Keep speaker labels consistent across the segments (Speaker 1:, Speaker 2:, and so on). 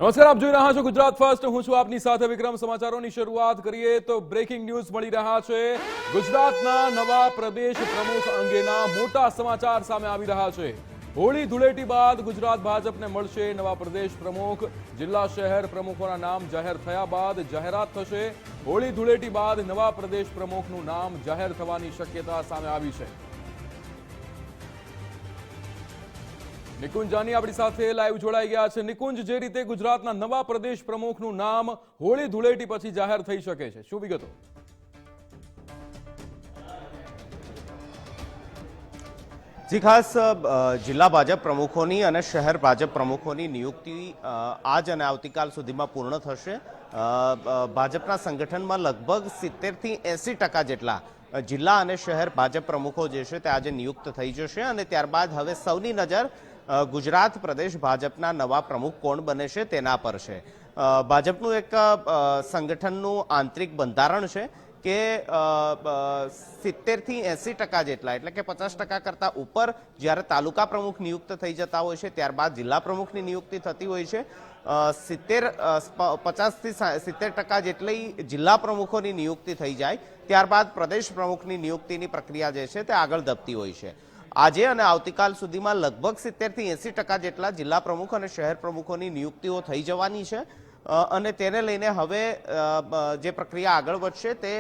Speaker 1: નમસ્કાર, આપ જોઈ રહ્યા છો ગુજરાત ફર્સ્ટ। હું છું આપની સાથે વિક્રમ। સમાચારોની શરૂઆત કરીએ તો બ્રેકિંગ ન્યૂઝ મળી રહ્યા છે। ગુજરાતના નવા પ્રદેશ પ્રમુખ અંગેના મોટા સમાચાર સામે આવી રહ્યા છે। હોળી ધૂળેટી બાદ ગુજરાત ભાજપને મળશે નવા પ્રદેશ પ્રમુખ। જિલ્લા શહેર પ્રમુખોના નામ જાહેર થયા બાદ જાહેરાત થશે। હોળી ધૂળેટી બાદ નવા પ્રદેશ પ્રમુખનું નામ જાહેર થવાની શક્યતા સામે આવી છે। નિકુંજ જાની આપણી સાથે લાઈવ જોડાઈ ગયા છે। નિકુંજ, જે રીતે ગુજરાતના નવા પ્રદેશ પ્રમુખનું નામ હોળી ધૂળેટી પછી જાહેર થઈ શકે છે, શું વિગતો?
Speaker 2: જી, ખાસ જિલ્લા ભાજપ પ્રમુખોની અને શહેર ભાજપ પ્રમુખોની નિયુક્તિ આજ અને આવતીકાલ સુધીમાં પૂર્ણ થશે। ભાજપના સંગઠનમાં લગભગ 70થી 80% જેટલા જિલ્લા અને શહેર ભાજપ પ્રમુખો જે છે તે આજે નિયુક્ત થઈ જશે અને ત્યારબાદ હવે સૌની નજર ગુજરાત પ્રદેશ ભાજપના નવા પ્રમુખ કોણ બને છે તેના પર છે। ભાજપનું એક સંગઠનનું આંતરિક બંધારણ છે કે 70થી 80% જેટલા એટલે કે 50% કરતાં ઉપર જ્યારે તાલુકા પ્રમુખ નિયુક્ત થઈ જતા હોય છે ત્યારબાદ જિલ્લા પ્રમુખની નિયુક્તિ થતી હોય છે। 50થી 70% જેટલી જિલ્લા પ્રમુખોની નિયુક્તિ થઈ જાય ત્યારબાદ પ્રદેશ પ્રમુખની નિયુક્તિની પ્રક્રિયા જે છે તે આગળ ધપતી હોય છે। આજે અને આવતીકાલ સુધીમાં લગભગ 70થી 80% જેટલા જિલ્લા પ્રમુખ અને શહેર પ્રમુખોની નિયુક્તિઓ થઈ જવાની છે અને તેને લઈને હવે જે પ્રક્રિયા આગળ વધશે તે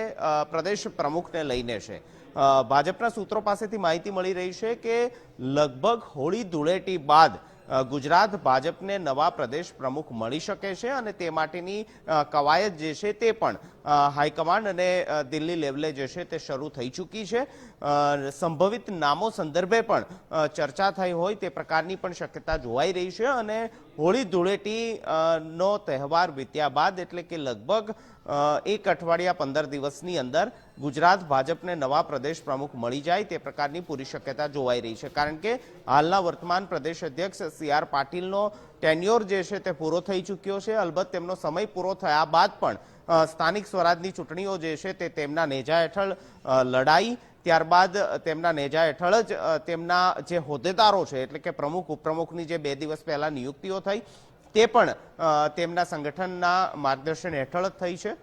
Speaker 2: પ્રદેશ પ્રમુખને લઈને છે। ભાજપના સૂત્રો પાસેથી માહિતી મળી રહી છે કે લગભગ હોળી ધૂળેટી બાદ ગુજરાત ભાજપને નવા પ્રદેશ પ્રમુખ મળી શકે છે અને તે માટેની કવાયત જે છે તે પણ હાઈકમાન્ડ અને દિલ્હી લેવલે જે છે તે શરૂ થઈ ચૂકી છે। સંભવિત નામો સંદર્ભે પણ ચર્ચા થઈ હોય તે પ્રકારની પણ શક્યતા જોવાઈ રહી છે અને હોળી ધૂળેટી નો તહેવાર વીત્યા બાદ એટલે કે લગભગ એક અઠવાડિયા 15 દિવસની અંદર ગુજરાત ભાજપને નવા પ્રદેશ પ્રમુખ મળી જાય તે પ્રકારની પૂરી શક્યતા જોવાઈ રહી છે। કારણ કે હાલના વર્તમાન પ્રદેશ અધ્યક્ષ CR પાટીલનો ટેન્યોર જે છે તે પૂરો થઈ ચૂક્યો છે। અલબત્ત તેમનો સમય પૂરો થયા બાદ પણ સ્થાનિક સ્વરાજની ચૂંટણીઓ જે છે તે તેમના નેજા હેઠળ લડાઈ, ત્યારબાદ તેમના નેજા હેઠળ જ તેમના જે હોદ્દેદારો છે એટલે કે પ્રમુખ ઉપપ્રમુખની જે 2 દિવસ પહેલા નિયુક્તિઓ થઈ તે પણ તેમના સંગઠનના માર્ગદર્શન હેઠળ જ થઈ છે।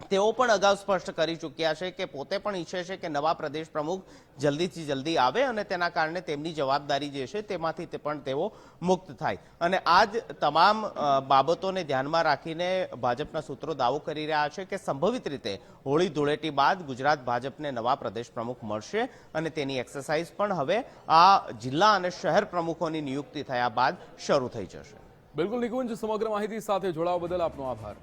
Speaker 2: તેઓ પણ અગાઉ સ્પષ્ટ કરી ચૂક્યા છે કે પોતે પણ ઈચ્છે છે કે નવા પ્રદેશ પ્રમુખ જલ્દીથી જલ્દી આવે અને તેના કારણે તેમની જવાબદારી જે છે તેમાંથી પણ તેઓ મુક્ત થાય અને આ જ તમામ બાબતોને ધ્યાનમાં રાખીને ભાજપના સૂત્રો દાવો કરી રહ્યા છે કે સંભવિત રીતે હોળી ધૂળેટી બાદ ગુજરાત ભાજપને નવા પ્રદેશ પ્રમુખ મળશે અને તેની એક્સરસાઇઝ પણ હવે આ જિલ્લા અને શહેર પ્રમુખોની નિયુક્તિ થયા બાદ શરૂ થઈ જશે।
Speaker 1: બિલકુલ નિકુંજ, સમગ્ર માહિતી સાથે જોડાવા બદલ આપનો આભાર।